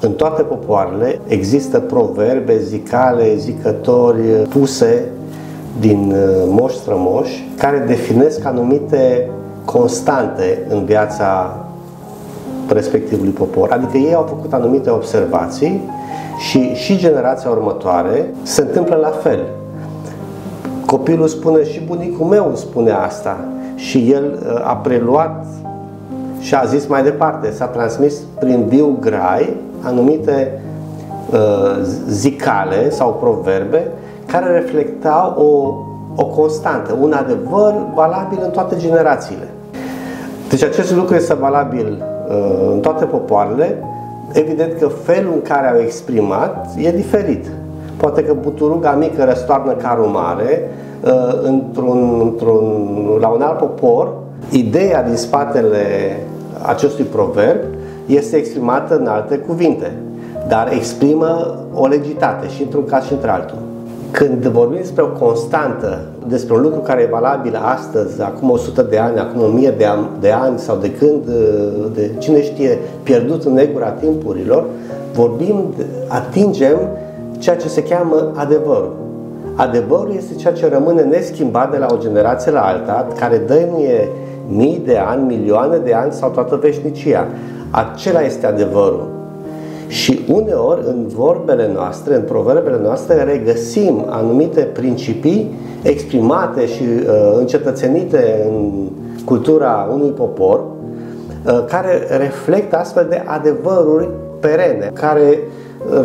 În toate popoarele există proverbe, zicale, zicători puse din moși strămoși care definesc anumite constante în viața respectivului popor. Adică ei au făcut anumite observații și generația următoare se întâmplă la fel. Copilul spune, și bunicul meu spune asta, și el a preluat și a zis mai departe, s-a transmis prin viu grai anumite zicale sau proverbe care reflectau o constantă, un adevăr valabil în toate generațiile. Deci acest lucru este valabil în toate popoarele. Evident că felul în care au exprimat e diferit. Poate că buturuga mică răstoarnă carul mare, la un alt popor, ideea din spatele acestui proverb este exprimată în alte cuvinte, dar exprimă o legitate și într-un caz și într-altul. Când vorbim despre o constantă, despre un lucru care e valabil astăzi, acum 100 de ani, acum 1000 de ani sau de când, de cine știe, pierdut în negura timpurilor, atingem ceea ce se cheamă adevărul. Adevărul este ceea ce rămâne neschimbat de la o generație la alta, care dăinuie mii de ani, milioane de ani sau toată veșnicia. Acela este adevărul. Și uneori în vorbele noastre, în proverbele noastre, regăsim anumite principii exprimate și încetățenite în cultura unui popor, care reflectă astfel de adevăruri perene, care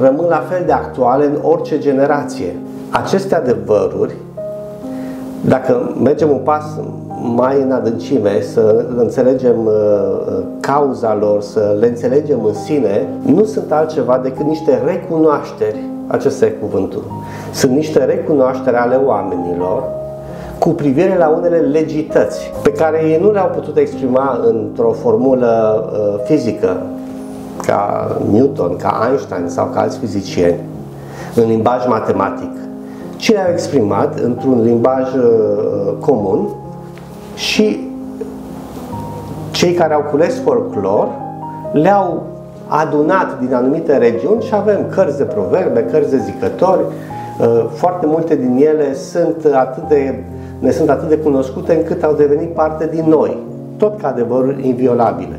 rămân la fel de actuale în orice generație. Aceste adevăruri, dacă mergem un pas mai în adâncime, să înțelegem cauza lor, să le înțelegem în sine, nu sunt altceva decât niște recunoașteri, acesta e cuvântul, sunt niște recunoașteri ale oamenilor cu privire la unele legități pe care ei nu le-au putut exprima într-o formulă fizică, ca Newton, ca Einstein sau ca alți fizicieni, în limbaj matematic, ci le-au exprimat într-un limbaj comun. Și cei care au cules folclor le-au adunat din anumite regiuni și avem cărți de proverbe, cărți de zicători. Foarte multe din ele ne sunt atât de cunoscute încât au devenit parte din noi, tot ca adevăruri inviolabile.